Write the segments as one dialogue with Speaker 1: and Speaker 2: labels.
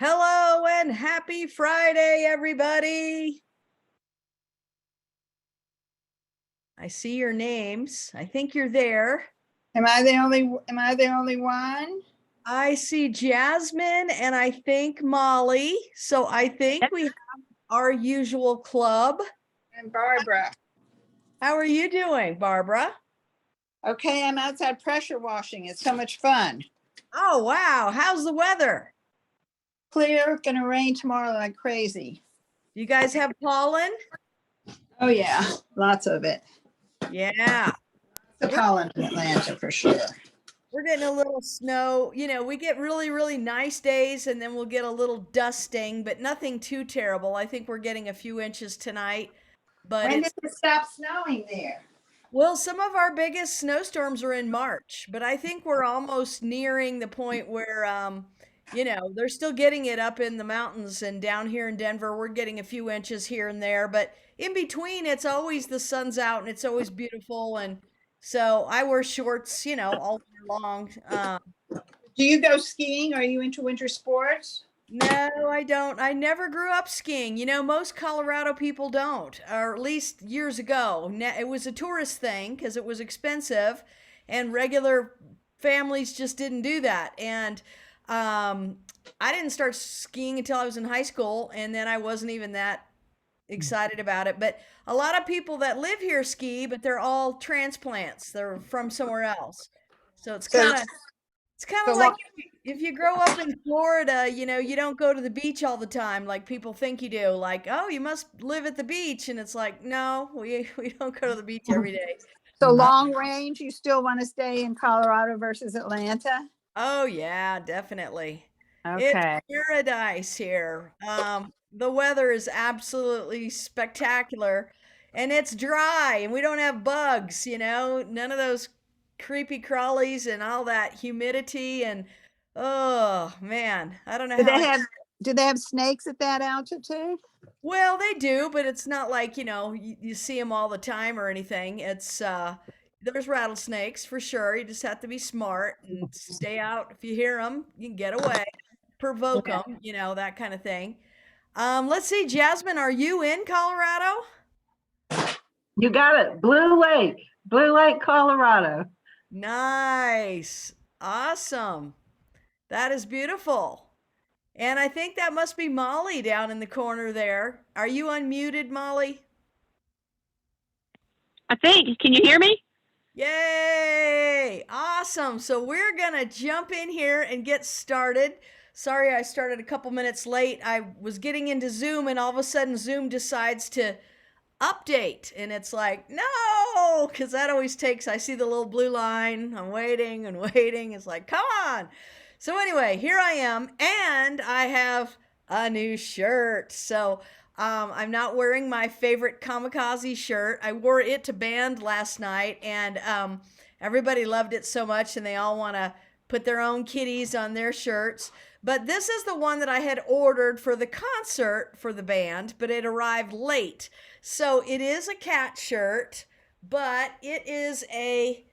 Speaker 1: Hello and happy Friday, everybody. I see your names. I think you're there.
Speaker 2: Am I the only one?
Speaker 1: I see Jasmine and I think Molly. So I think we have our usual club.
Speaker 2: And Barbara.
Speaker 1: How are you doing, Barbara?
Speaker 2: Okay, I'm outside pressure washing. It's so much fun.
Speaker 1: Oh, wow. How's the weather?
Speaker 2: Clear, gonna rain tomorrow like crazy.
Speaker 1: You guys have pollen?
Speaker 2: Oh yeah, lots of it.
Speaker 1: Yeah.
Speaker 2: The pollen in Atlanta for sure.
Speaker 1: We're getting a little snow. We get really, really nice days and then we'll get a little dusting, but nothing too terrible. I think we're getting a few inches tonight. But
Speaker 2: When did it stop snowing there?
Speaker 1: Well, some of our biggest snowstorms are in March, but I think we're almost nearing the point where, they're still getting it up in the mountains and down here in Denver, we're getting a few inches here and there. But in between, it's always the sun's out and it's always beautiful. And so I wear shorts, all year long.
Speaker 2: Do you go skiing? Are you into winter sports?
Speaker 1: No, I don't. I never grew up skiing. Most Colorado people don't, or at least years ago. It was a tourist thing because it was expensive, and regular families just didn't do that. And I didn't start skiing until I was in high school, and then I wasn't even that excited about it. But a lot of people that live here ski, but they're all transplants. They're from somewhere else. So it's
Speaker 2: So,
Speaker 1: kind of it's kind of
Speaker 2: so
Speaker 1: like
Speaker 2: long,
Speaker 1: if you grow up in Florida, you don't go to the beach all the time like people think you do. Like, oh, you must live at the beach, and it's like, no, we don't go to the beach every day.
Speaker 2: so
Speaker 1: Uh,
Speaker 2: long range, you still want to stay in Colorado versus Atlanta?
Speaker 1: oh yeah, definitely. It's
Speaker 2: Okay.
Speaker 1: paradise here. The weather is absolutely spectacular, and it's dry, and we don't have bugs. None of those creepy crawlies and all that humidity and oh man, I don't know
Speaker 2: Do
Speaker 1: how
Speaker 2: they
Speaker 1: I.
Speaker 2: have do they have snakes at that altitude?
Speaker 1: Well, they do, but it's not like, you see them all the time or anything. There's rattlesnakes for sure. You just have to be smart and stay out. If you hear them, you can get away, provoke
Speaker 2: Yeah.
Speaker 1: them, that kind of thing. Let's see, Jasmine, are you in Colorado?
Speaker 3: You got it. Blue Lake, Colorado.
Speaker 1: Nice. Awesome. That is beautiful. And I think that must be Molly down in the corner there. Are you unmuted, Molly?
Speaker 4: I think. Can you hear me?
Speaker 1: Yay! Awesome. So we're going to jump in here and get started. Sorry, I started a couple minutes late. I was getting into Zoom and all of a sudden Zoom decides to update. And it's like, no, because that always takes, I see the little blue line. I'm waiting and waiting. It's like, come on. So anyway, here I am. And I have a new shirt. So I'm not wearing my favorite kamikaze shirt. I wore it to band last night, and everybody loved it so much, and they all want to put their own kitties on their shirts. But this is the one that I had ordered for the concert for the band, but it arrived late. So it is a cat shirt, but it is a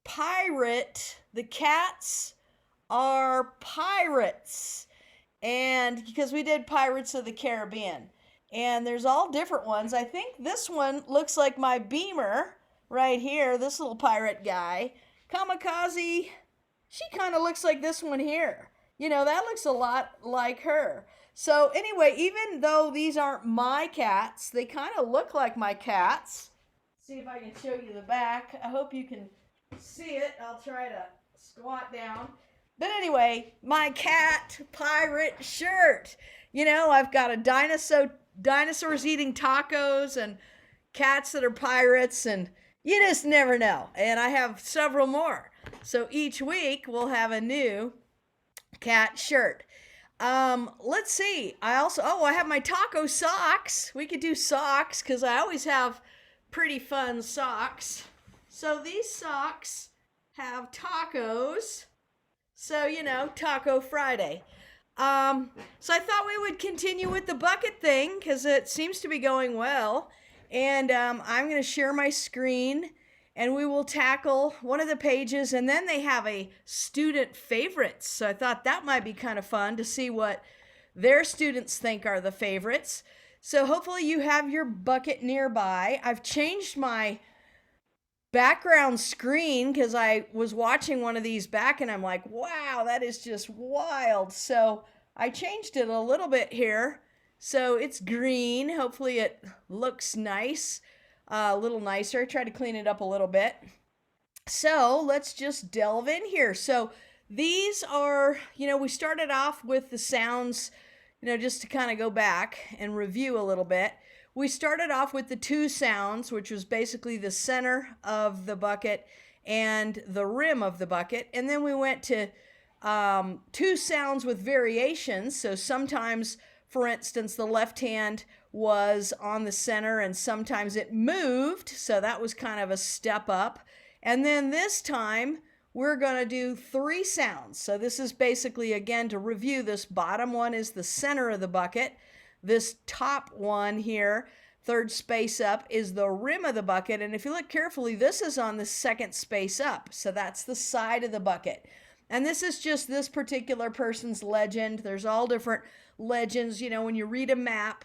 Speaker 1: pirate. The cats are pirates. And because we did Pirates of the Caribbean. And there's all different ones. I think this one looks like my Beamer right here, this little pirate guy. Kamikaze, she kind of looks like this one here. That looks a lot like her. So anyway, even though these aren't my cats, they kind of look like my cats. See if I can show you the back. I hope you can see it. I'll try to squat down. But anyway, my cat pirate shirt. I've got a dinosaurs eating tacos and cats that are pirates, and you just never know. And I have several more. So each week we'll have a new cat shirt. Let's see. I have my taco socks. We could do socks because I always have pretty fun socks. So these socks have tacos. So, Taco Friday. So I thought we would continue with the bucket thing because it seems to be going well. And I'm going to share my screen and we will tackle one of the pages. And then they have a student favorites. So I thought that might be kind of fun to see what their students think are the favorites. So hopefully you have your bucket nearby. I've changed my background screen because I was watching one of these back and I'm like, wow, that is just wild. So I changed it a little bit here. So it's green. Hopefully it looks nice, a little nicer. I tried to clean it up a little bit. So let's just delve in here. So these are, we started off with the sounds, just to kind of go back and review a little bit. We started off with the two sounds, which was basically the center of the bucket and the rim of the bucket. And then we went to two sounds with variations. So sometimes, for instance, the left hand was on the center and sometimes it moved. So that was kind of a step up. And then this time we're going to do three sounds. So this is basically, again, to review, this bottom one is the center of the bucket. This top one here, third space up, is the rim of the bucket. And if you look carefully, this is on the second space up. So that's the side of the bucket. And this is just this particular person's legend. There's all different legends. When you read a map,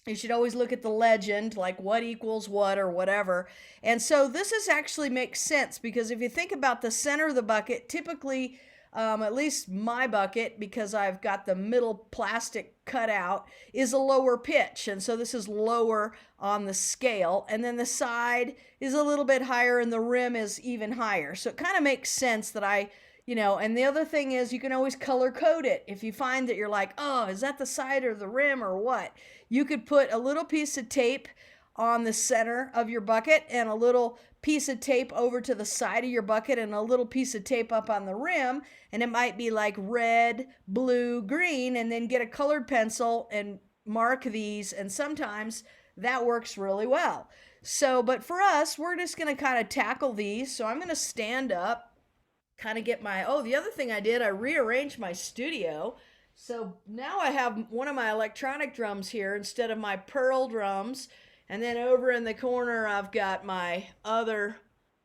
Speaker 1: you should always look at the legend, like what equals what or whatever. And so this actually makes sense because if you think about the center of the bucket, typically, at least my bucket, because I've got the middle plastic cut out, is a lower pitch. And so this is lower on the scale. And then the side is a little bit higher and the rim is even higher. So it kind of makes sense that and the other thing is you can always color code it. If you find that you're like, oh, is that the side or the rim or what? You could put a little piece of tape on the center of your bucket and a little piece of tape over to the side of your bucket and a little piece of tape up on the rim. And it might be like red, blue, green, and then get a colored pencil and mark these. And sometimes that works really well. So, but for us, we're just going to kind of tackle these. So I'm going to stand up, kind of get the other thing I did, I rearranged my studio. So now I have one of my electronic drums here instead of my pearl drums. And then over in the corner, I've got my other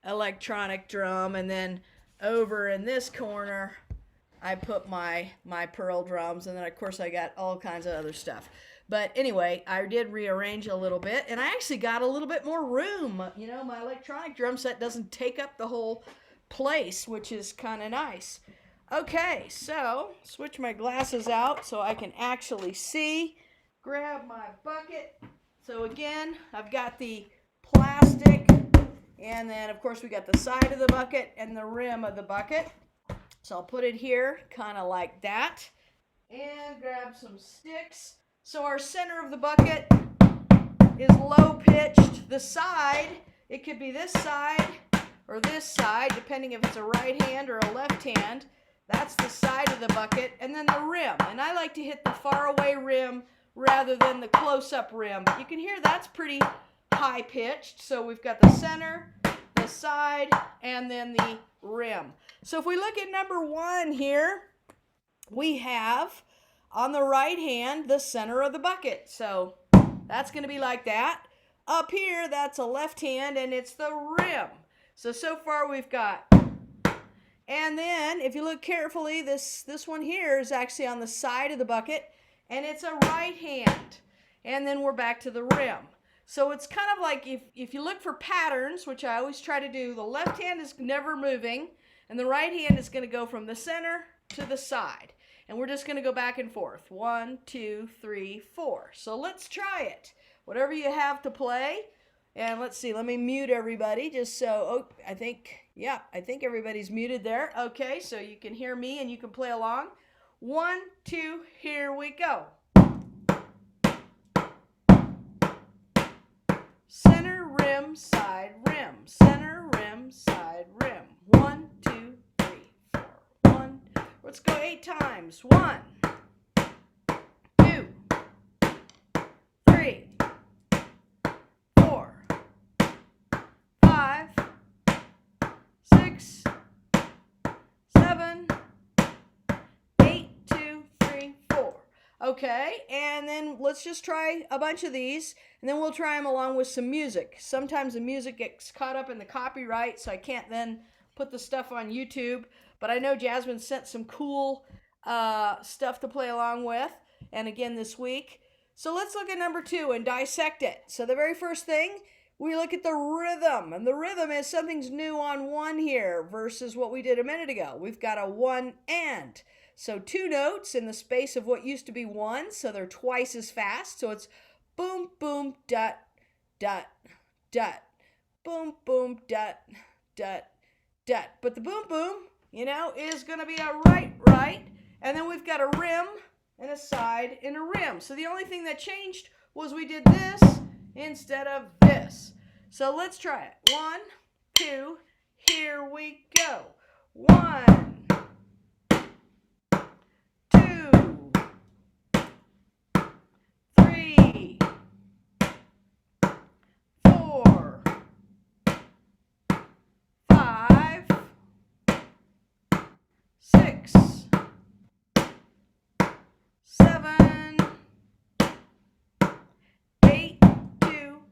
Speaker 1: electronic drum. And then over in this corner, I put my pearl drums. And then of course I got all kinds of other stuff. But anyway, I did rearrange a little bit and I actually got a little bit more room. My electronic drum set doesn't take up the whole place, which is kind of nice. Okay, so switch my glasses out so I can actually see. Grab my bucket. So again, I've got the plastic, and then of course we got the side of the bucket and the rim of the bucket. So I'll put it here, kind of like that, and grab some sticks. So our center of the bucket is low pitched. The side, it could be this side or this side, depending if it's a right hand or a left hand. That's the side of the bucket. And then the rim. And I like to hit the far away rim rather than the close-up rim. But you can hear that's pretty high pitched. So we've got the center, the side, and then the rim. So if we look at number one here, we have on the right hand the center of the bucket. So that's going to be like that. Up here, that's a left hand, and it's the rim. So far we've got, and then if you look carefully, this one here is actually on the side of the bucket, and it's a right hand. And then we're back to the rim. So it's kind of like if you look for patterns, which I always try to do, the left hand is never moving, and the right hand is going to go from the center to the side. And we're just going to go back and forth. 1, 2, 3, 4. So let's try it. Whatever you have to play. And let's see, let me mute everybody just so, I think everybody's muted there. Okay, so you can hear me and you can play along. 1, 2, here we go. Center, rim, side, rim. Center, rim, side, rim. 1, 2, 3, 4. 1. Let's go 8 times. 1, 2, 3, 4, 5, 6, 7, 8, 2, 3, 4. Okay, and then let's just try a bunch of these, and then we'll try them along with some music. Sometimes the music gets caught up in the copyright, so I can't then put the stuff on YouTube. But I know Jasmine sent some cool stuff to play along with. and again this week. So let's look at number 2 and dissect it. So the very first thing, we look at the rhythm, and the rhythm is something's new on 1 here versus what we did a minute ago. We've got a 1 and. So 2 notes in the space of what used to be 1, so they're twice as fast. So it's boom, boom, dut, dut, dut. Boom, boom, dut, dut, dut. But the boom, boom, is going to be a right, right. And then we've got a rim and a side and a rim. So the only thing that changed was we did this instead of this. So let's try it. 1, 2, here we go. 1, 2, 3, 4, 5, 6, 7, 8, 2.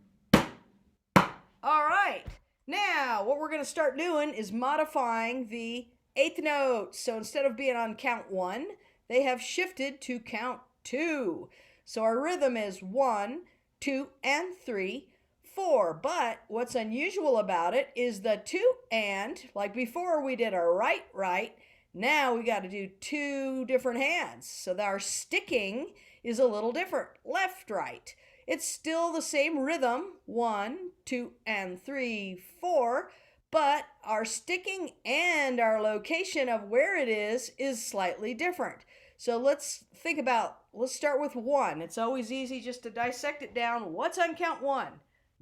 Speaker 1: All right. Now, what we're going to start doing is modifying the 8th note. So instead of being on count 1, they have shifted to count 2. So our rhythm is 1, 2, and 3, 4. But what's unusual about it is the 2 and, like before we did a right, right, now we got to do 2 different hands. So that our sticking is a little different. Left, right. It's still the same rhythm, 1, 2, and 3, 4, but our sticking and our location of where it is slightly different. So let's start with 1. It's always easy just to dissect it down. What's on count 1?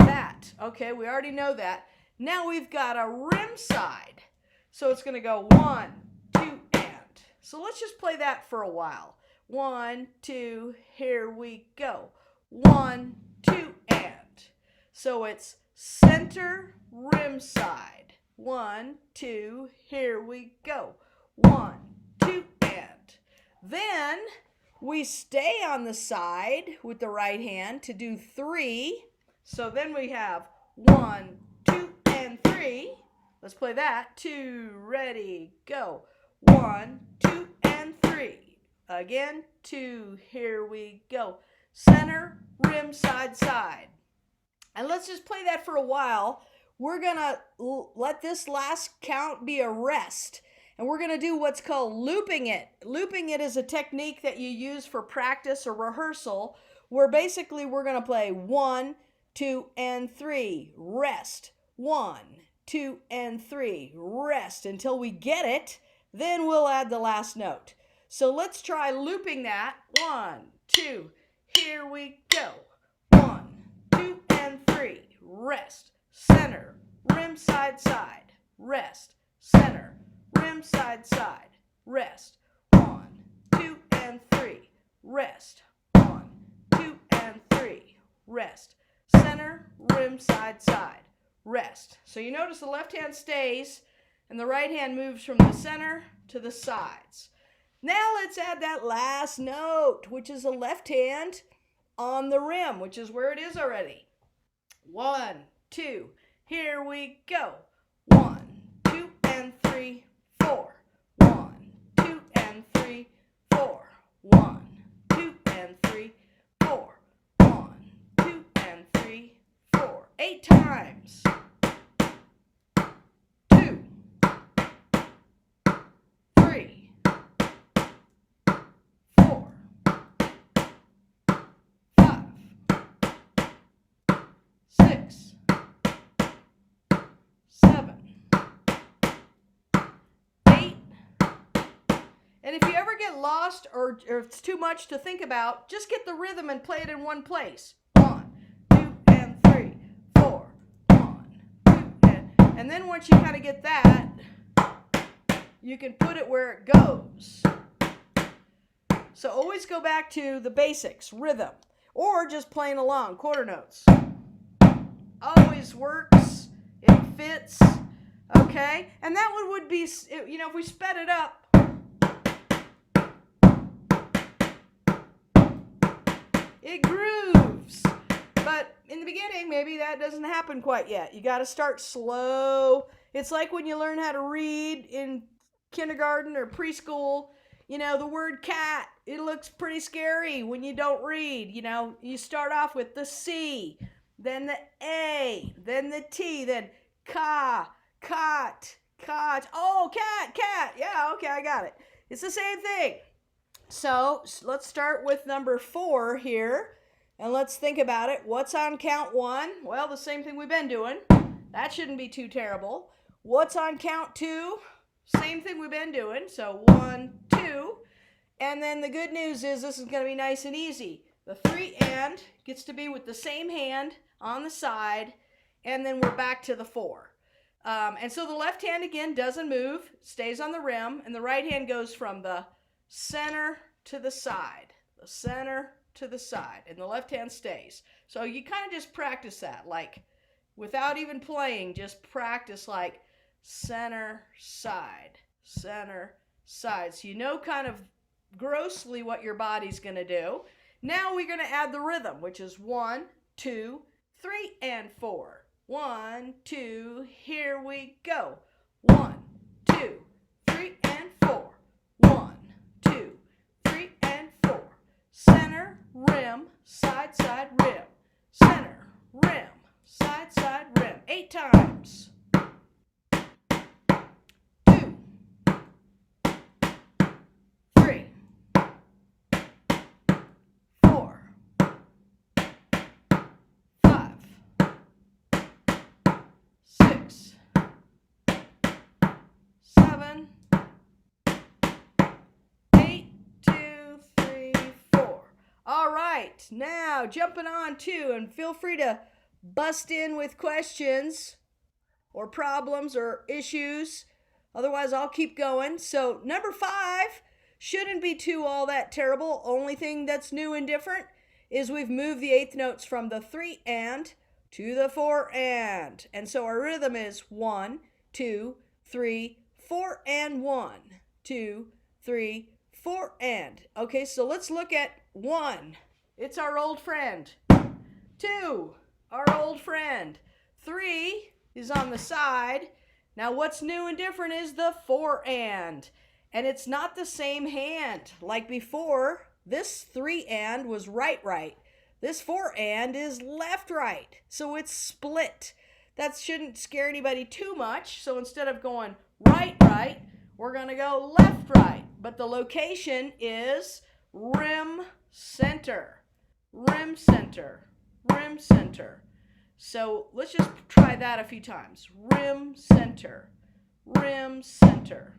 Speaker 1: That. Okay, we already know that. Now we've got a rim side. So it's going to go 1, 2, and. So let's just play that for a while. 1, 2, here we go. 1, 2, and. So it's center, rim side. 1, 2, here we go. 1, 2, and. Then we stay on the side with the right hand to do 3. So then we have 1, 2, and 3. Let's play that. 2, ready, go. 1, 2, and 3. Again, 2, here we go. Center, rim, side, side. And let's just play that for a while. We're going to let this last count be a rest. And we're going to do what's called looping it. Looping it is a technique that you use for practice or rehearsal, where basically we're going to play 1, 2, and 3, rest. 1, 2, and 3, rest until we get it. Then we'll add the last note. So let's try looping that. 1, 2, here we go. 1, 2, and 3, rest, center, rim, side, side, rest, center, rim, side, side, rest. 1, 2, and 3, rest. 1, 2, and 3, rest, center, rim, side, side, rest. So you notice the left hand stays and the right hand moves from the center to the sides. Now let's add that last note, which is a left hand on the rim, which is where it is already. 1, 2, here we go. 1, 2, and 3, 4. 1, 2, and 3, 4. 1, 2, and 3, 4. 1, 2, and 3, 4. 8 times. 2, 3, 4, 5, 6, 7, 8. And if you ever get lost or it's too much to think about, just get the rhythm and play it in one place. 1, 2, and 3, 4. 1, 2, and then once you kind of get that, you can put it where it goes. So always go back to the basics, rhythm, or just playing along, quarter notes. Always works, it fits, okay? And that one would be, if we sped it up, it grooves. But in the beginning, maybe that doesn't happen quite yet. You got to start slow. It's like when you learn how to read in kindergarten or preschool. the word cat, it looks pretty scary when you don't read. You start off with the C, then the A, then the T, then cot, cot. Oh, cat. Yeah, okay, I got it. It's the same thing. So let's start with number 4 here. And let's think about it. What's on count 1? Well, the same thing we've been doing. That shouldn't be too terrible. What's on count 2? Same thing we've been doing. So 1, 2. And then the good news is this is going to be nice and easy. The 3 and gets to be with the same hand on the side. And then we're back to the 4. And so the left hand again doesn't move, stays on the rim. And the right hand goes from the center to the side. The center to the side, and the left hand stays. So you kind of just practice that, like without even playing, just practice like center, side, center, side. So you know kind of grossly what your body's going to do. Now we're going to add the rhythm, which is 1, 2, 3, and 4. 1, 2, here we go. 1, 2, 3, and 4. 1, 2, 3, and 4. Center, rim, side, side, rim. Center, rim, side, side, rim. 8 times. 2, 3, 4, 5, 6, 7, 8, 2, 3, 4. All right, now jumping on to, and feel free to bust in with questions or problems or issues. Otherwise, I'll keep going. So number 5 shouldn't be too all that terrible. Only thing that's new and different is we've moved the 8th notes from the 3 and to the 4 and. And so our rhythm is 1, 2, 3, 4, and 1, 2, 3, 4, and. Okay, so let's look at 1. It's our old friend. 2, our old friend. 3 is on the side. Now what's new and different is the 4 and. And it's not the same hand. Like before, this 3 and was right. This 4 and is left. So it's split. That shouldn't scare anybody too much. So instead of going right, we're going to go left. But the location is rim center. Rim center. Rim center. So let's just try that a few times. Rim center. Rim center.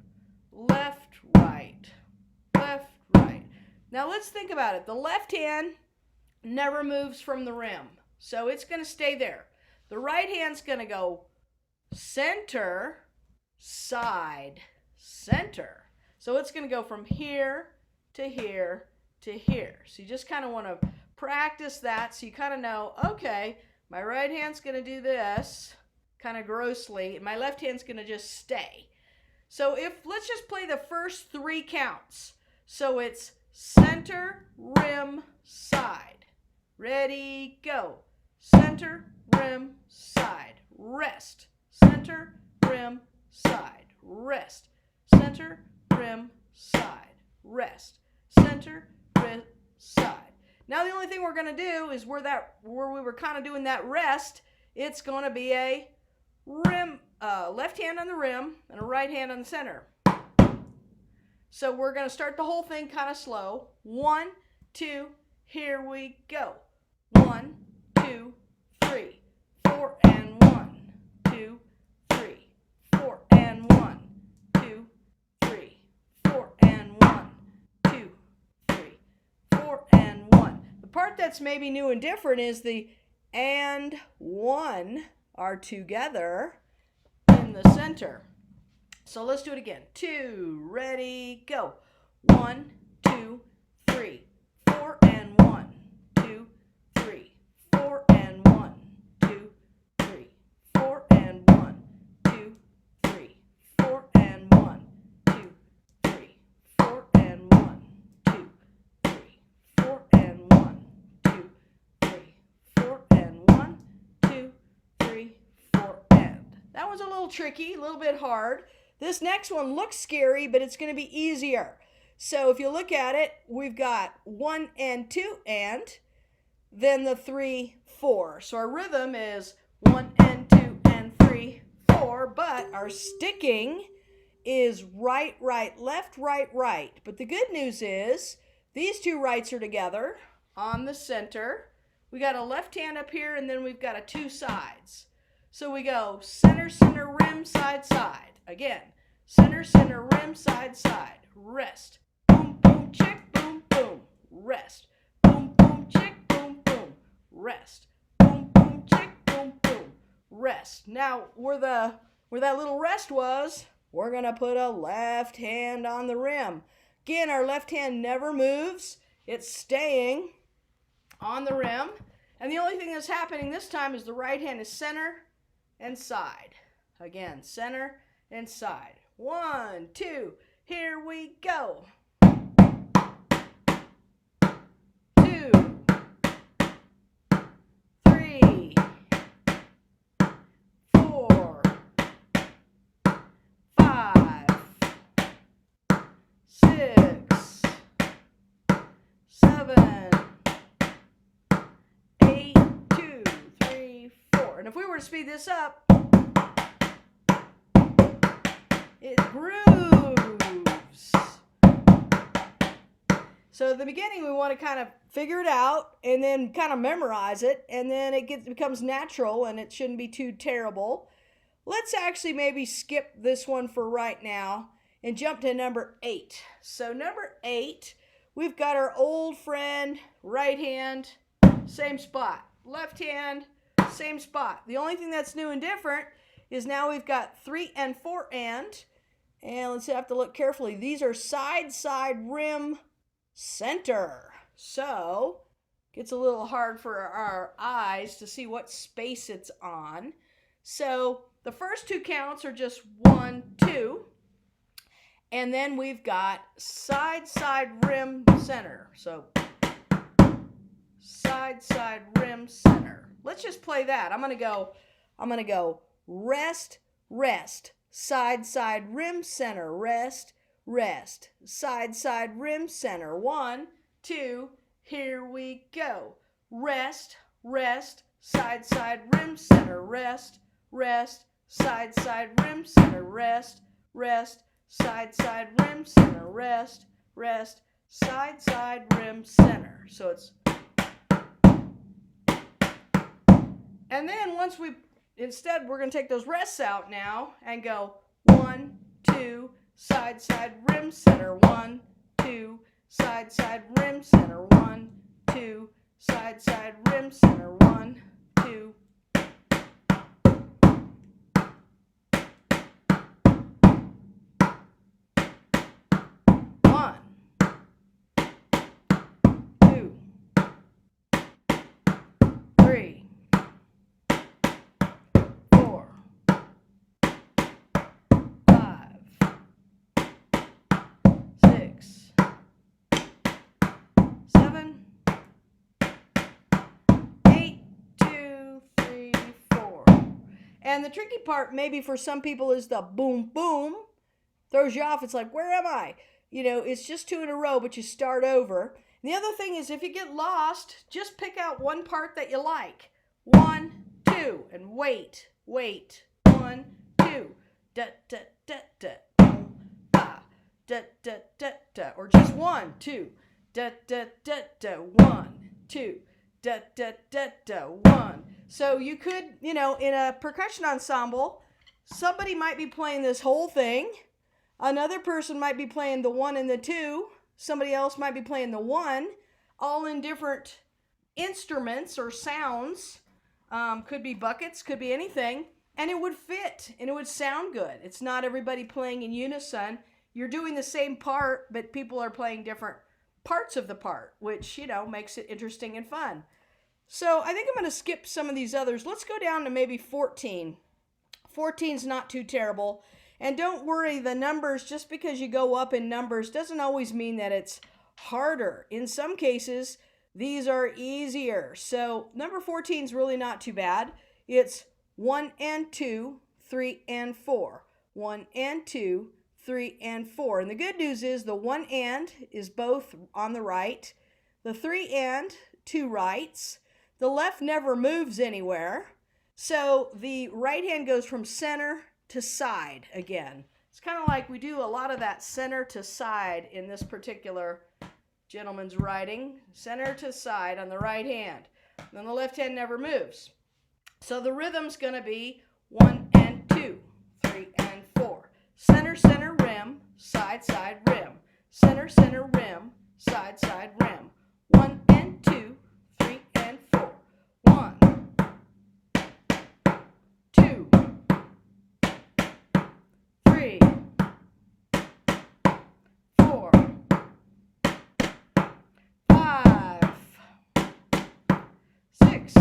Speaker 1: Left, right. Left, right. Now let's think about it. The left hand never moves from the rim. So it's going to stay there. The right hand's going to go center, side, center. So it's going to go from here to here to here. So you just kind of want to practice that so you kind of know, okay, my right hand's going to do this kind of grossly, and my left hand's going to just stay. So let's just play the first 3 counts. So it's center, rim, side. Ready, go. Center, rim, side. Rest. Center, rim, side. Rest. Center, rim, side. Rest. Center, rim, side. Now the only thing we're going to do is where we were kind of doing that rest, it's going to be a rim, left hand on the rim and a right hand on the center. So we're going to start the whole thing kind of slow. 1, 2, here we go. 1, 2, 3, 4, and 1, 2, 3, 4, and 1, 2, 3, 4, and 1, 2, 3, 4, and 1. The part that's maybe new and different is the and 1 are together in the center. So let's do it again. 2, ready, go. 1, 2, 3, 4, and 1, 2, 3, 4, and 1, 2, 3, 4, and 1, 2, 3, 4, and 1, 2, 3, 4, and 1, 2, 3, 4, and 1, 2, 3, 4, and 1, 2, 3, 4, and. That was a little tricky, a little bit hard. This next one looks scary, but it's going to be easier. So if you look at it, we've got 1 and 2 and, then the 3, 4. So our rhythm is 1 and 2 and 3, 4, but our sticking is right, right, left, right, right. But the good news is these two rights are together on the center. We got a left hand up here, and then we've got a two sides. So we go center, center, rim, side, side. Again, center, center, rim, side, side. Rest. Boom, boom, check, boom, boom. Rest. Boom, boom, check, boom, boom. Rest. Boom, boom, check, boom, boom. Rest. Now, where that little rest was, we're going to put a left hand on the rim. Again, our left hand never moves. It's staying on the rim. And the only thing that's happening this time is the right hand is center and side. Again, center and side. 1, 2, here we go. 2, 3, 4, 5, 6, 7, 8, 2, 3, 4. And if we were to speed this up, it grooves. So at the beginning, we want to kind of figure it out and then kind of memorize it, and then it becomes natural and it shouldn't be too terrible. Let's actually maybe skip this one for right now and jump to number 8. So number 8, we've got our old friend, right hand, same spot. Left hand, same spot. The only thing that's new and different is now we've got 3 and 4 and let's have to look carefully. These are side, side, rim, center. So gets a little hard for our eyes to see what space it's on. So the first two counts are just 1, 2. And then we've got side, side, rim, center. So side, side, rim, center. Let's just play that. I'm going to go rest, rest, side, side, rim, center, rest, rest, side, side, rim, center. 1, 2, here we go. Rest, rest, side, side, rim, center, rest, rest, side, side, rim, center, rest, rest, side, side, rim, center, rest, rest, side, side, rim, center. So it's, and then instead we're going to take those rests out now and go 1, 2, side, side, rim, center, 1, 2, side, side, rim, center, 1, 2, side, side, rim, center, 1, 2. 1, 2, 3, 4, 5, 6, 7, 8, 2, 3, 4. And the tricky part maybe for some people is the boom, boom. Throws you off. It's like, where am I? It's just 2 in a row, but you start over. And the other thing is if you get lost, just pick out one part that you like. 1, 2, and wait. 1, 2, da, da, da, da, boom, ba, da, da, da, da. Or just 1, 2, da, da, da, da, 1, 2, da, da, da, da, 1. So you could, in a percussion ensemble, somebody might be playing this whole thing. Another person might be playing the 1 and the 2. Somebody else might be playing the 1, all in different instruments or sounds. Could be buckets, could be anything. And it would fit and it would sound good. It's not everybody playing in unison. You're doing the same part, but people are playing different parts of the part, which, makes it interesting and fun. So I think I'm going to skip some of these others. Let's go down to maybe 14. 14's not too terrible. And don't worry, the numbers, just because you go up in numbers, doesn't always mean that it's harder. In some cases, these are easier. So number 14 is really not too bad. It's 1 and 2, 3 and 4. 1 and 2, 3, and 4. And the good news is the 1 and is both on the right. The 3 and, 2 rights. The left never moves anywhere. So the right hand goes from center to side again. It's kind of like we do a lot of that center to side in this particular gentleman's writing. Center to side on the right hand. Then the left hand never moves. So the rhythm's going to be 1 and 2, 3 and 4. Center, center, rim, side, side, rim. Center, center, rim, side, side, rim. 1 and 2, 3 and 4. 1, 2, 3, 4, 5, 6,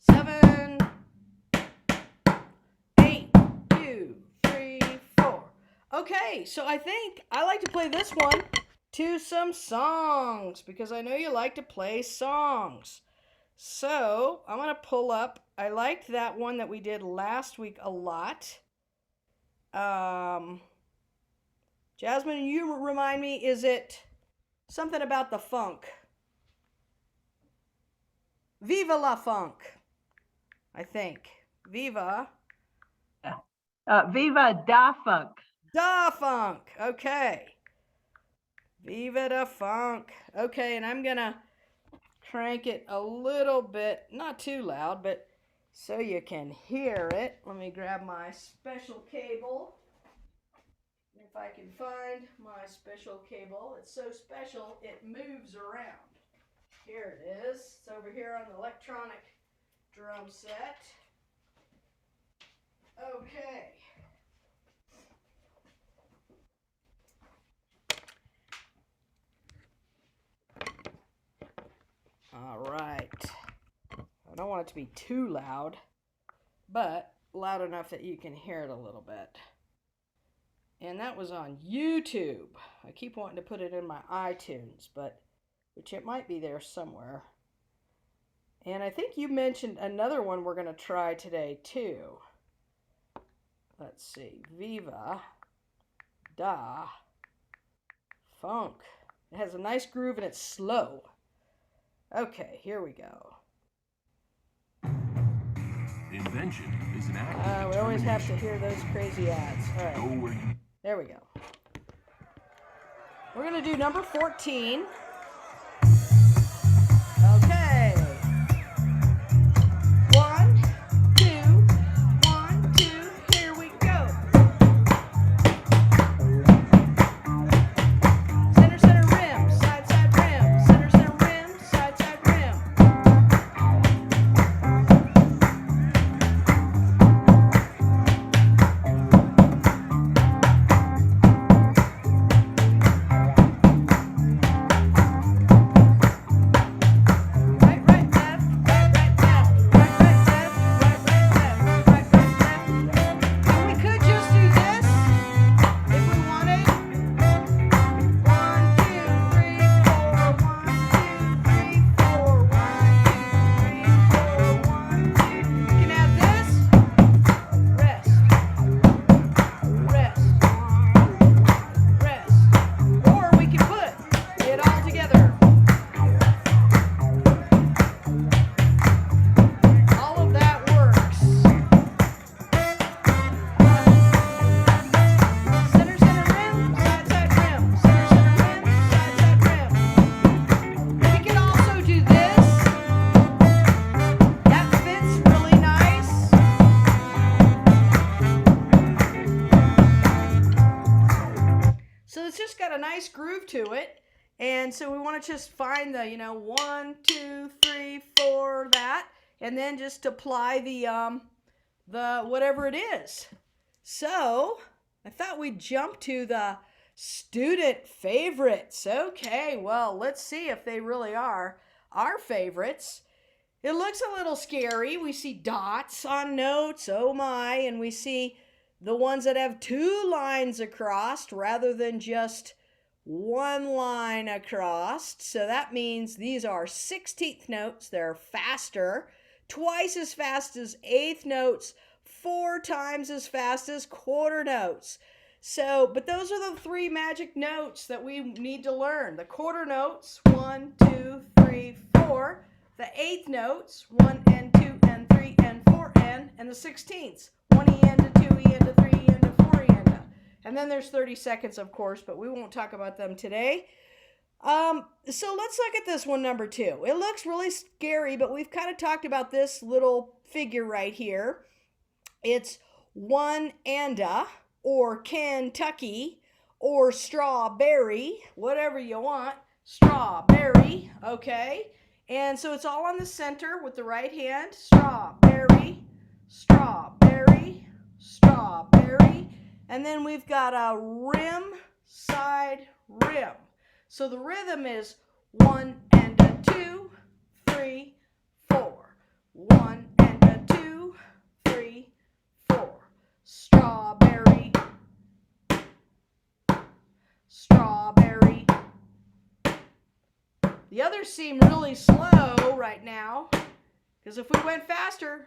Speaker 1: 7, 8, 2, 3, 4. Okay, so I think I like to play this one to some songs because I know you like to play songs. So I'm going to pull up. I liked that one that we did last week a lot. Jasmine, you remind me, is it something about the funk? Viva la funk, I think. Viva.
Speaker 3: Viva da Funk.
Speaker 1: Da funk. Okay. Viva da funk. Okay, and I'm going to crank it a little bit, not too loud, but so you can hear it. Let me grab my special cable. If I can find my special cable. It's so special, it moves around. Here it is. It's over here on the electronic drum set. Okay. All right. I don't want it to be too loud, but loud enough that you can hear it a little bit. And that was on YouTube. I keep wanting to put it in my iTunes, but which it might be there somewhere. And I think you mentioned another one we're going to try today too. Let's see. Viva da Funk. It has a nice groove and it's slow. Okay, here we go.
Speaker 4: Invention is an act of
Speaker 1: We always have to
Speaker 4: determination.
Speaker 1: hear those crazy ads. All right.
Speaker 4: Go where you
Speaker 1: There we go. We're going to do number 14. Okay. 1, 2, 1, 2, here we go. Center, center, rim, side, side, rim. Center, center, rim, side, side, rim. Right, right, left, right, right, left, right, right, left, right, right, left, right, right, left. And we could just do this if we wanted. 1, 2, 3, 4. 1, 2, 3, 4. 1, 2, 3, 4. 1, 2. You can add this. Rest. Rest. Rest. Or we can put it all together. All of that works. Center, center, rim, side, side, rim. Center, center, rim, side, side, rim. We can also do this. That fits really nice. So it's just got a nice groove to it. And so we want to just find the, 1, 2, 3, 4, that, and then just apply the whatever it is. So I thought we'd jump to the student favorites. Okay, well, let's see if they really are our favorites. It looks a little scary. We see dots on notes, oh my, and we see the ones that have 2 lines across rather than just 1 line across. So that means these are 16th notes. They're faster, twice as fast as 8th notes, 4 times as fast as quarter notes. So, but those are the 3 magic notes that we need to learn. The quarter notes, 1, 2, 3, 4. The eighth notes, 1 and 2 and 3 and 4 and the 16ths, 1 E and a 2 E and a 3 E and a 4 E and a. And then there's 30 seconds, of course, but we won't talk about them today. So let's look at this one, number 2. It looks really scary, but we've kind of talked about this little figure right here. It's one and a, or Kentucky, or strawberry, whatever you want. Strawberry, okay? And so it's all on the center with the right hand. Strawberry, strawberry, strawberry. And then we've got a rim, side, rim. So the rhythm is 1 and a 2, 3, 4. 1 and a 2, 3, 4. Strawberry, strawberry. The others seem really slow right now, because if we went faster,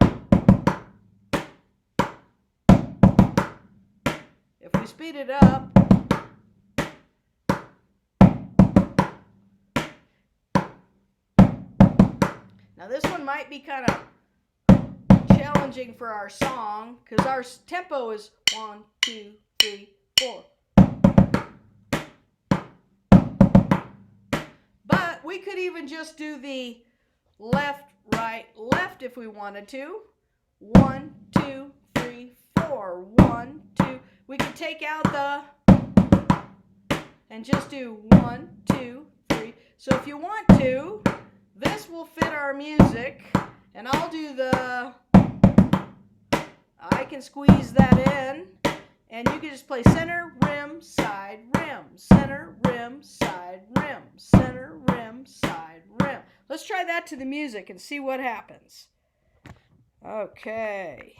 Speaker 1: if we speed it up, now this one might be kind of challenging for our song, because our tempo is 1, 2, 3, 4. But we could even just do the left, right, left if we wanted to. 1, 2, 3, 4. 1, 2. We could take out the and just do 1, 2, 3. So if you want to, this will fit our music, and I'll do the, I can squeeze that in, and you can just play center, rim, side, rim, center, rim, side, rim, center, rim, side, rim. Let's try that to the music and see what happens. Okay.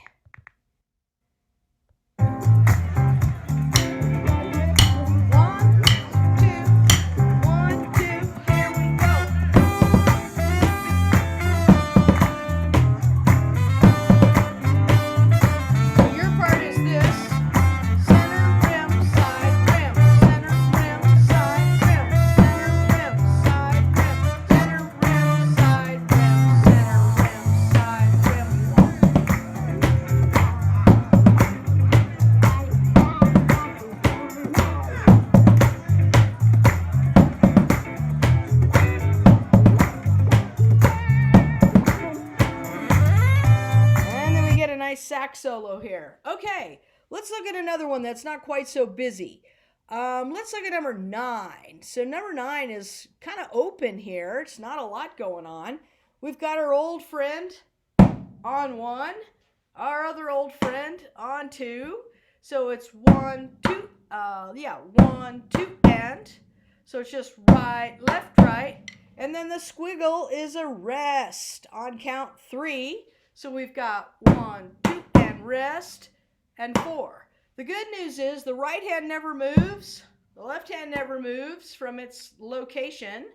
Speaker 1: Sax solo here. Okay, let's look at another one that's not quite so busy. Let's look at number 9. So number 9 is kind of open here. It's not a lot going on. We've got our old friend on 1, our other old friend on 2. So it's 1, 2, 1, 2, and. So it's just right, left, right. And then the squiggle is a rest on count 3. So we've got 1, 2, and rest, and 4. The good news is the right hand never moves. The left hand never moves from its location.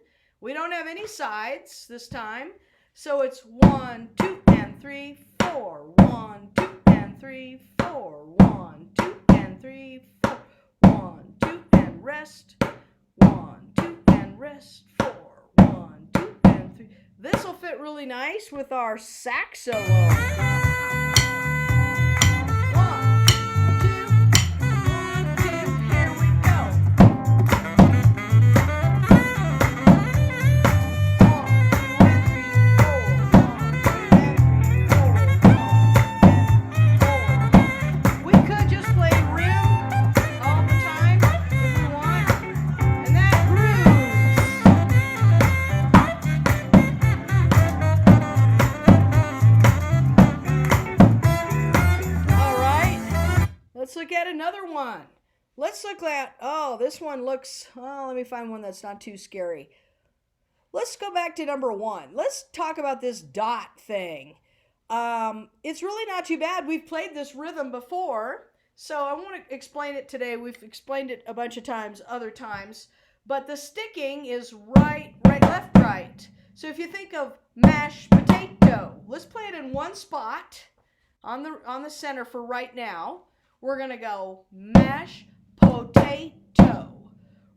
Speaker 1: We don't have any sides this time. So it's 1, 2, and 3, 4. 1, 2, and 3, 4. 1, 2, and 3, 4. 1, 2, and rest. 1, 2, and rest. 4. 1, 2, and 3. This will fit really nice with our sax solo. Let's look at another one. Let's look at, oh, this one looks, oh, let me find one that's not too scary. Let's go back to number 1. Let's talk about this dot thing. It's really not too bad. We've played this rhythm before, so I won't explain it today. We've explained it a bunch of times, other times. But the sticking is right, right, left, right. So if you think of mashed potato, let's play it in one spot on the center for right now. We're gonna go mash potato.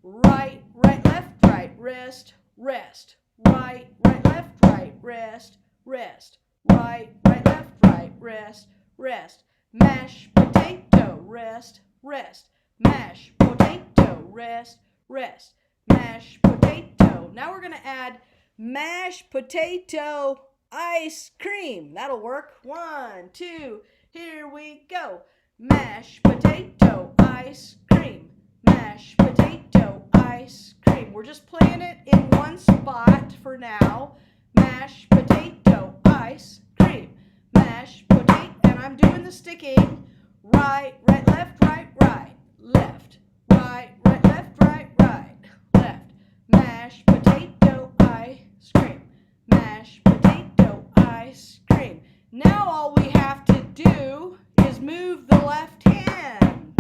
Speaker 1: Right, right, left, right, rest, rest. Right, right, left, right, rest, rest. Right, right, left, right, rest, rest. Mash potato, rest, rest. Mash potato, rest, rest. Mash potato. Now we're gonna add mashed potato ice cream. That'll work. 1, 2, here we go. Mashed potato ice cream. Mashed potato ice cream. We're just playing it in one spot for now. Mashed potato ice cream. Mashed potato, and I'm doing the sticking. Right, right, left, right, right, left. Right, right, left, right, right, left. Mashed potato ice cream. Mashed potato ice cream. Now all we have to do is move the left hand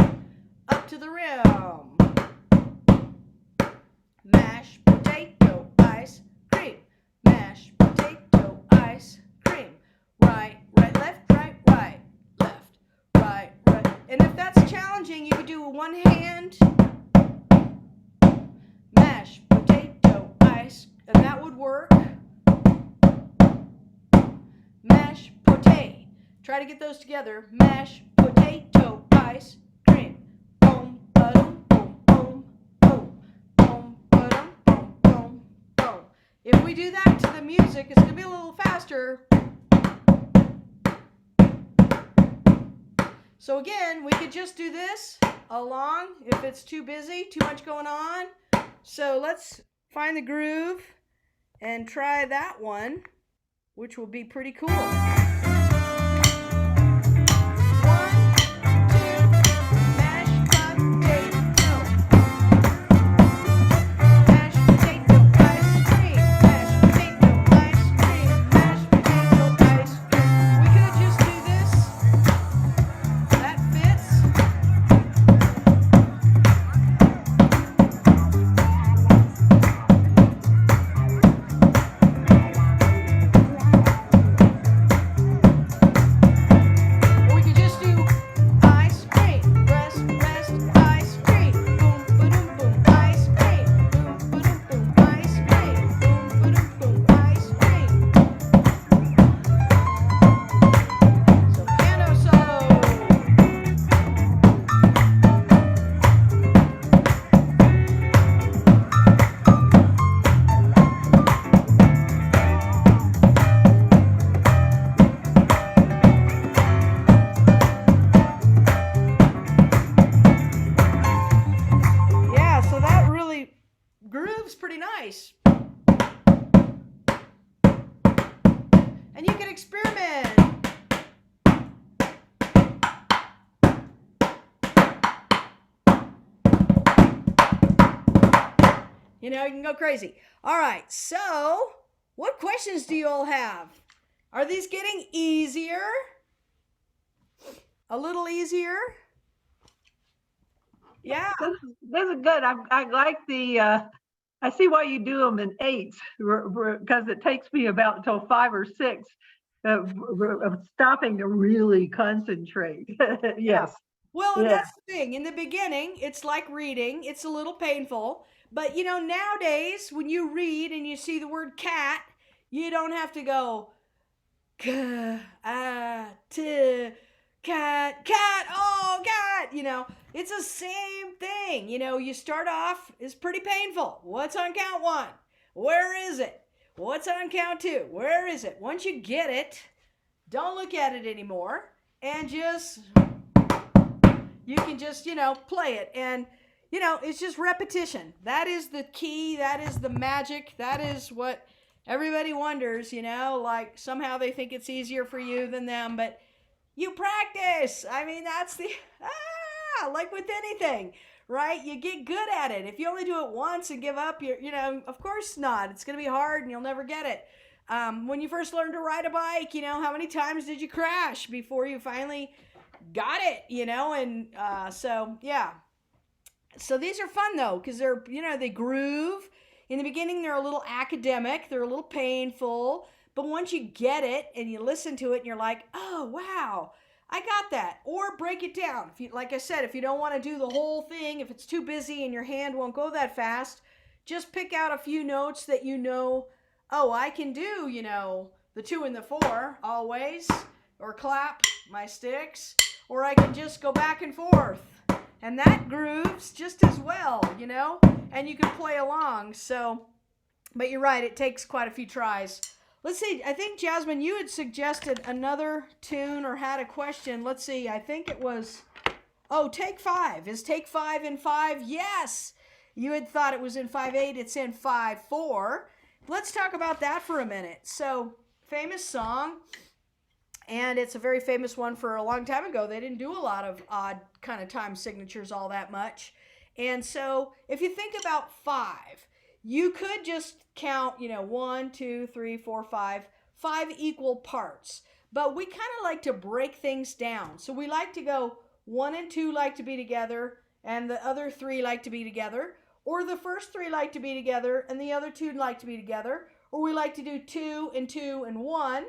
Speaker 1: up to the rim. Mashed potato ice cream. Mashed potato ice cream. Right, right, left, right, right, left. Right, right. And if that's challenging, you could do one hand. Mashed potato ice, and that would work. Mashed potato. Try to get those together. Mashed potato ice cream. Boom, ba-dum, boom, boom, boom. Boom, ba-dum, boom, boom, boom. If we do that to the music, it's going to be a little faster. So again, we could just do this along if it's too busy, too much going on. So let's find the groove and try that one, which will be pretty cool. 1, 2, mashed potato. Mashed potato ice cream. Mashed potato ice cream. Mashed potato ice cream. We could just do this. That fits. Or we could just do ice cream. Rest, rest, ice cream. Boom, ba-dum, boom, ice cream. Boom, ba-dum, boom, ice cream. Boom, ba-dum, boom, ice cream. So piano solo. Yeah, so that really grooves pretty nice. And you can experiment. You know, you can go crazy. All right, so what questions do you all have? Are these getting easier? A little easier? Yeah.
Speaker 3: This is good. I like the, I see why you do them in 8s, because it takes me about until 5 or 6 of stopping to really concentrate. Yes.
Speaker 1: Well, and
Speaker 3: Yeah.
Speaker 1: that's the thing. In the beginning, it's like reading. It's a little painful. But, you know, nowadays, when you read and you see the word cat, you don't have to go, cat, oh, cat. You know, it's the same thing. You know, you start off, it's pretty painful. What's on count 1? Where is it? What's on count 2? Where is it? Once you get it, don't look at it anymore and just, you can just, you know, play it. And, you know, it's just repetition. That is the key. That is the magic. That is what everybody wonders, you know, like somehow they think it's easier for you than them, but you practice. I mean, that's the, like with anything, right? You get good at it. If you only do it once and give up, you know, of course not. It's going to be hard and you'll never get it. When you first learned to ride a bike, you know, how many times did you crash before you finally got it, you know? And so, yeah. So these are fun though, because they're, you know, they groove. In the beginning, they're a little academic. They're a little painful. But once you get it and you listen to it and you're like, oh, wow, I got that. Or break it down. If you, like I said, if you don't want to do the whole thing, if it's too busy and your hand won't go that fast, just pick out a few notes that you know, oh, I can do, the 2 and the 4 always, or clap my sticks, or I can just go back and forth. And that grooves just as well, and you can play along. So, but you're right, it takes quite a few tries. Let's see, I think, Jasmine, you had suggested another tune or had a question. Let's see, I think it was, take 5. Is take 5 in 5? Yes! You had thought it was in 5/8, it's in 5/4. Let's talk about that for a minute. So, famous song, and it's a very famous one for a long time ago. They didn't do a lot of odd kind of time signatures all that much. And so, if you think about 5, you could just count, 1, 2, 3, 4, 5 equal parts. But we kind of like to break things down. So we like to go 1 and 2 like to be together, and the other 3 like to be together. Or the first 3 like to be together, and the other 2 like to be together. Or we like to do 2 and 2 and 1,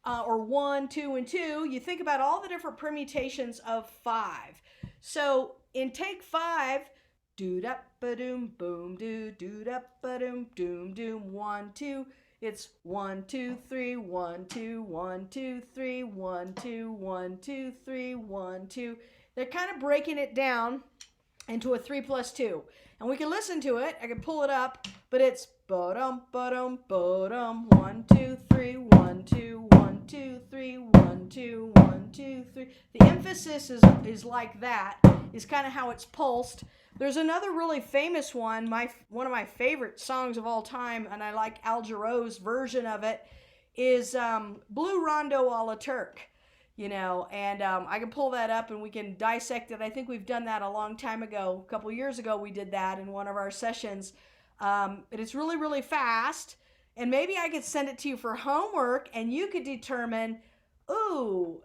Speaker 1: or 1, 2, and 2. You think about all the different permutations of 5. So in take 5, do-da-ba-doom, boom, do-da-ba-doom, doom, doom, 1, 2. It's 1, 2, 3, 1, 2, 1, 2, 3, 1, 2, 1, 2, 3, 1, 2. They're kind of breaking it down into a 3 plus 2. And we can listen to it. I can pull it up, but it's ba-dum, ba-dum, ba-dum, 1, 2, 3, 1, 2, 1, 2, 3, 1, 2, 1, 2, 3. The emphasis is like that, is kind of how it's pulsed. There's another really famous one, one of my favorite songs of all time, and I like Al Jarreau's version of it, is Blue Rondo a la Turk. And I can pull that up and we can dissect it. I think we've done that a long time ago. A couple years ago we did that in one of our sessions. But it's really, really fast. And maybe I could send it to you for homework and you could determine, how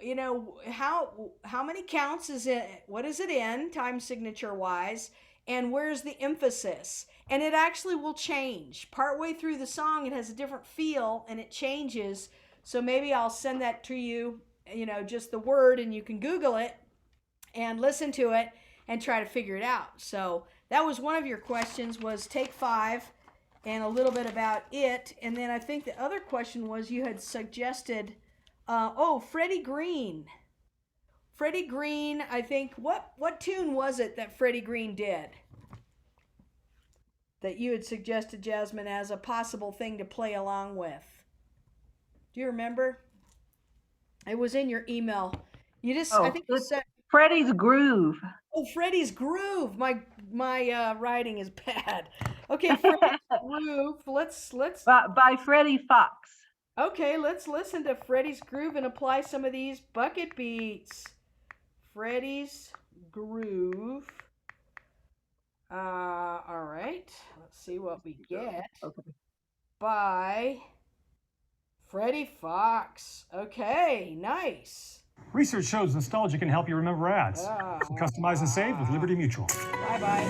Speaker 1: many counts is it? What is it in, time signature wise? And where's the emphasis? And it actually will change. Partway through the song, it has a different feel and it changes. So maybe I'll send that to you, just the word, and you can Google it and listen to it and try to figure it out. So that was one of your questions, was take 5 and a little bit about it. And then I think the other question was you had suggested, Freddie Green. Freddie Green, I think, what tune was it that Freddie Green did that you had suggested, Jasmine, as a possible thing to play along with? Do you remember? It was in your email. I think you said
Speaker 3: Freddie's Groove.
Speaker 1: Oh, Freddie's Groove. My writing is bad. Okay, Freddie's Groove. Let's
Speaker 3: by Freddie Fox.
Speaker 1: Okay, let's listen to Freddie's Groove and apply some of these bucket beats. Freddie's Groove. All right. Let's see what we get. Okay. By Freddie Fox. Okay, nice.
Speaker 5: Research shows nostalgia can help you remember ads. Customize and save with Liberty Mutual.
Speaker 1: Bye-bye.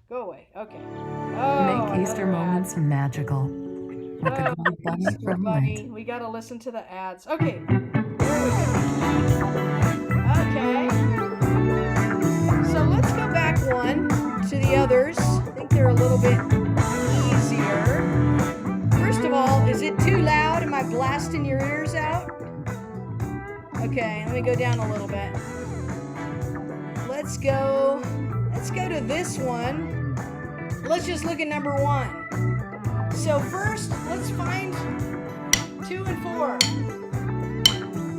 Speaker 1: Go away. Okay.
Speaker 6: Make Easter moments magical. With the gold bunny from Lent.
Speaker 1: We got to listen to the ads. Okay. Here we go. Okay. So let's go back one to the others. I think they're a little bit easier. First of all, is it too loud? Am I blasting your ears out? Okay, let me go down a little bit. Let's go to this one. Let's just look at number 1. So first, let's find 2 and 4.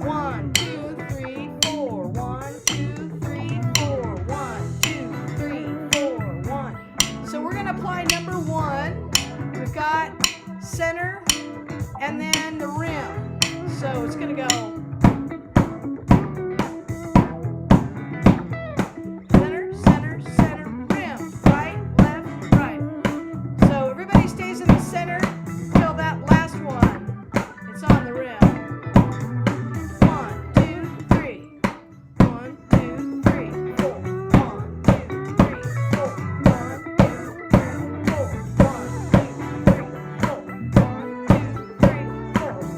Speaker 1: 1, 2, 3, 4. 1, 2, 3, 4. 1, 2, 3, 4. 1. So we're gonna apply number 1. We've got center and then the rim. So it's gonna go center, center, center, rim, right, left, right. So everybody stays in the center till that last one. It's on the rim. 1, 2, 3. 1, 2, 3, 4. 1, 2, 3, 4. 1, 2, 3, 4. 1, 2, 3, 4. 1, 2, 3, 4.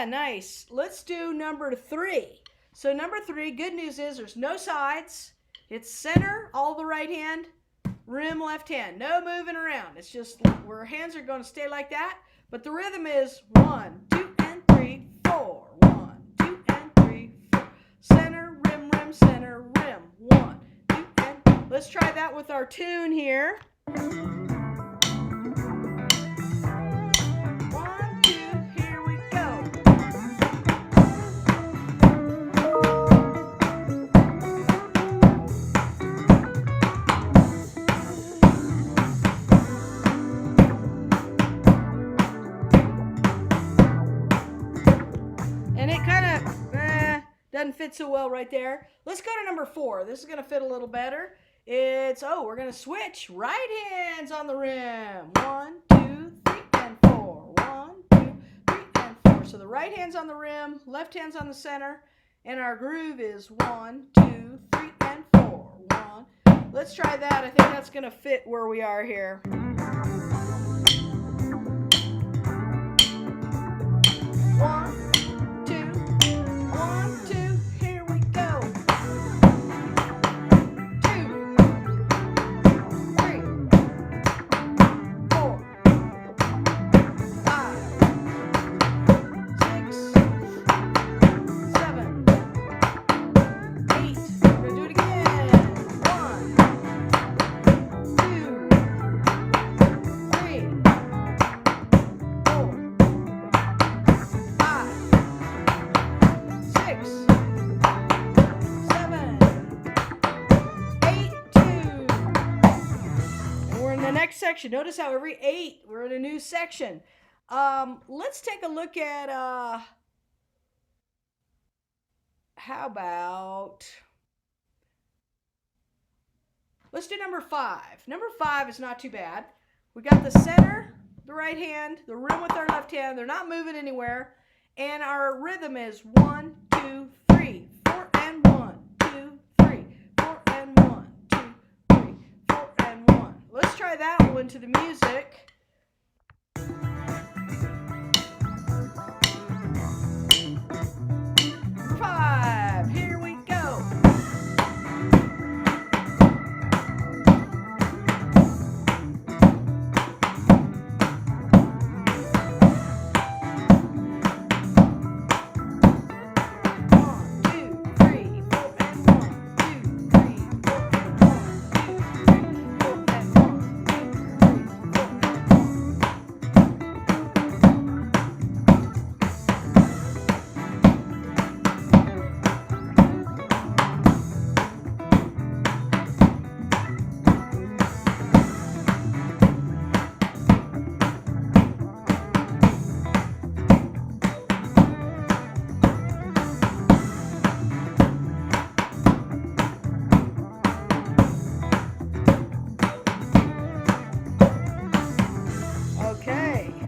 Speaker 1: nice. Let's do number 3. So number 3, good news is there's no sides. It's center, all the right hand, rim left hand. No moving around. It's just where our hands are going to stay like that. But the rhythm is 1, 2, and 3, 4. 1, 2, and 3, 4. Center, rim, rim, center, rim. 1, 2, and 3. Let's try that with our tune here. 1, 2, here we go. And it kind of doesn't fit so well right there. Let's go to number 4. This is going to fit a little better. We're going to switch. Right hands on the rim. 1, 2, 3, and 4. 1, 2, 3, and 4. So the right hand's on the rim, left hand's on the center, and our groove is 1, 2, 3, and 4. 1. Let's try that. I think that's going to fit where we are here. 1, 2, 1, 2, here we go. 2, 3, 4, 5, 6, 7, 8. We're gonna do it again. 1, 2, 3, 4, 5, 6, 7, 8, 2. And we're in the next section. Notice how every 8, we're in a new section. Let's take a look at, how about, let's do number 5. Number 5 is not too bad. We got the center, the right hand, the rim with our left hand. They're not moving anywhere. And our rhythm is 1, 2, 3, 4, and 1, 2, 3, 4, and 1, 2, 3, 4, and 1. Let's try that one to the music. 5, here we go. 1.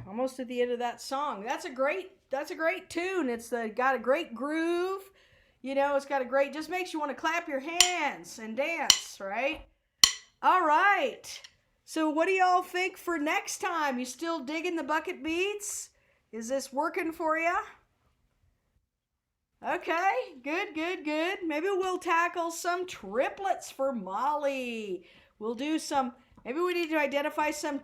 Speaker 1: Almost at the end of that song. That's a great tune. It's got a great groove. You know, it's got a great, just makes you want to clap your hands and dance, right? All right. So what do y'all think for next time? You still digging the bucket beats? Is this working for you? Okay, good. Maybe we'll tackle some triplets for Molly. We'll do some, maybe we need to identify some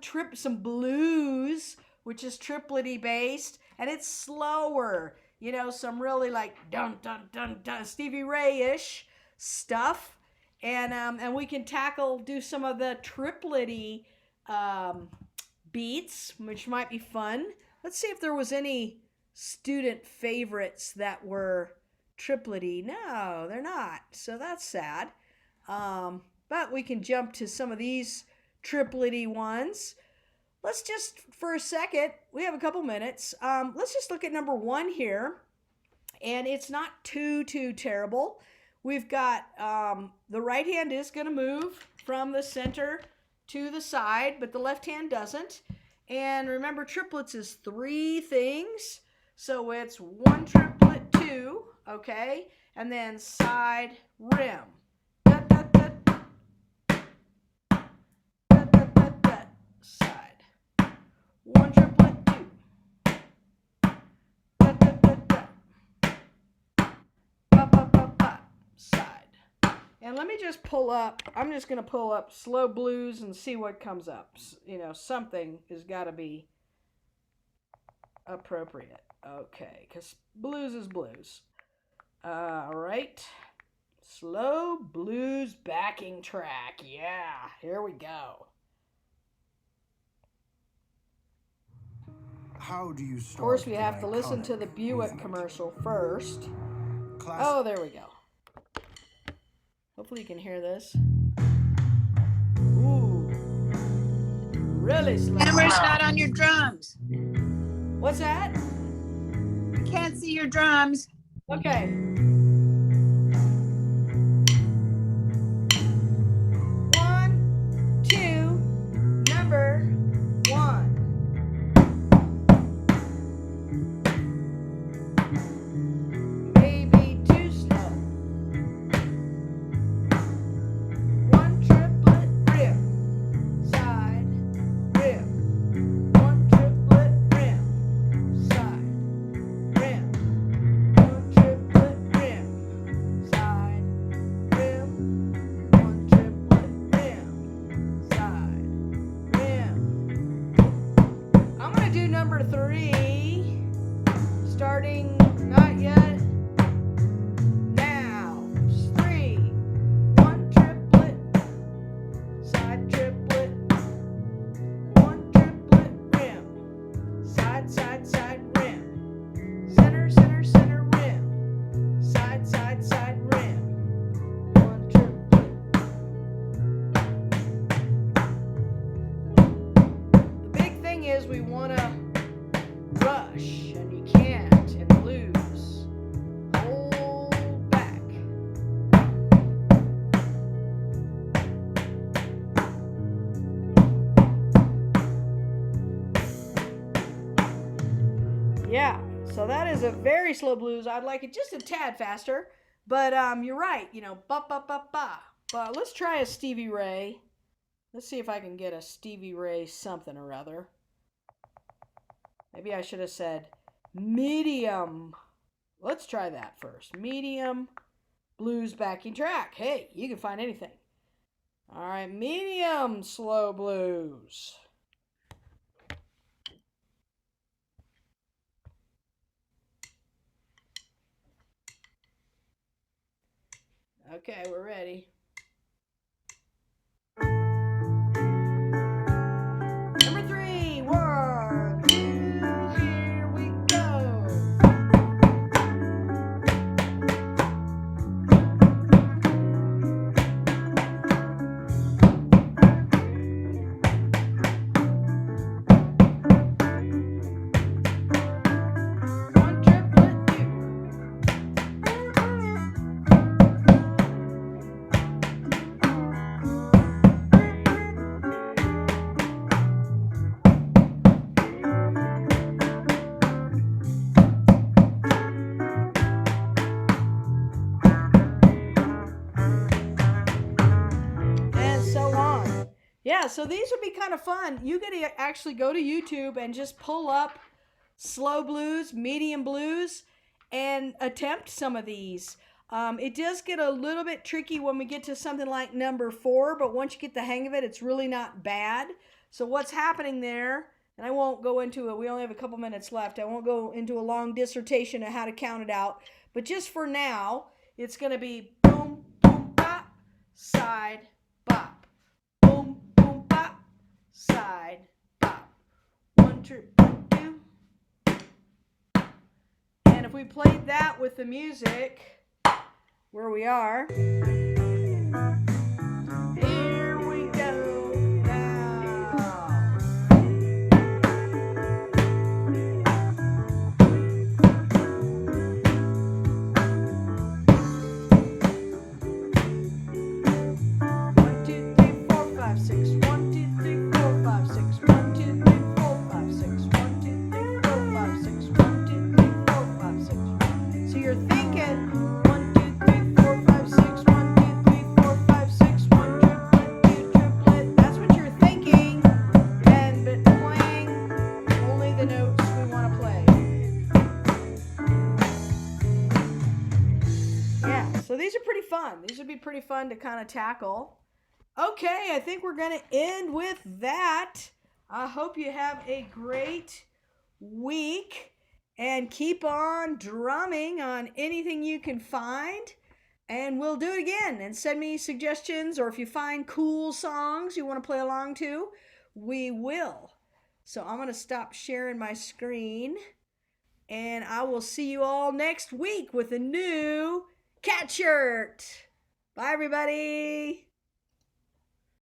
Speaker 1: blues, which is triplety based, and it's slower. You know, some really like dun dun dun dun Stevie Ray-ish stuff. And we can do some of the triplety beats, which might be fun. Let's see if there was any student favorites that were triplety. No, they're not. So that's sad. But we can jump to some of these triplety ones. Let's just, for a second, we have a couple minutes. Let's just look at number 1 here. And it's not too terrible. We've got the right hand is going to move from the center to the side, but the left hand doesn't. And remember, triplets is 3 things. So it's 1 triplet, 2, okay? And then side, rim. Da, da, da, da. Da, da, da, da. Side. 1 triplet, 2. Da, da, da, da. And let me just pull up, I'm just going to pull up slow blues and see what comes up. You know, something has got to be appropriate. Okay, because blues is blues. All right. Slow blues backing track. Yeah, here we go.
Speaker 7: How do you start?
Speaker 1: Of course, we have to listen to the Buick commercial first. Oh, there we go. Hopefully you can hear this. Ooh. Really slow.
Speaker 2: Camera's not on your drums.
Speaker 1: What's that?
Speaker 2: I can't see your drums.
Speaker 1: Okay. 1, 2, number 1. Maybe too slow. 1 triplet rip, side rip. 1 triplet rim, side rim. 1 triplet rim, side rim. 1 triplet rim, side rim. I'm gonna do number 3, starting not yet. Now, 3, 1 triplet, side triplet, 1 triplet rim, side, side, side rim, center, center, center rim, side, side, side rim, 1 triplet. The big thing is we want to rush, and you can't, and blues. Hold back. Yeah, so that is a very slow blues. I'd like it just a tad faster, but you're right, you know, ba ba ba ba. But let's try a Stevie Ray. Let's see if I can get a Stevie Ray something or other. Maybe I should have said medium. Let's try that first. Medium blues backing track. Hey, you can find anything. All right, medium slow blues. Okay, we're ready. Number 3, 1, 2, here we go. One triplet, 2. And so on. Yeah, so these would be kind of fun. You get to actually go to YouTube and just pull up slow blues, medium blues, and attempt some of these. It does get a little bit tricky when we get to something like number 4, but once you get the hang of it, it's really not bad. So what's happening there, and I won't go into it, we only have a couple minutes left. I won't go into a long dissertation of how to count it out, but just for now, it's going to be boom, boom, bop, side, bop. Boom, boom, bop, side, bop. 1 triplet, 2. And if we played that with the music, where we are, here we go now. One, two, three, four, five, six. 1, 2, 3, 4, 5, 6. 1, 2, 3, 4, 5, 6. 1, 2, 3, 4, 5, 6. 1, 2, 3, 4, 5, 6. So you're thinking 1, 2, 3, 4, 5, 6. 1, 2, fun. These would be pretty fun to kind of tackle. Okay, I think we're going to end with that. I hope you have a great week and keep on drumming on anything you can find. And we'll do it again. And send me suggestions, or if you find cool songs you want to play along to, we will. So I'm going to stop sharing my screen. And I will see you all next week with a new cat shirt. Bye, everybody.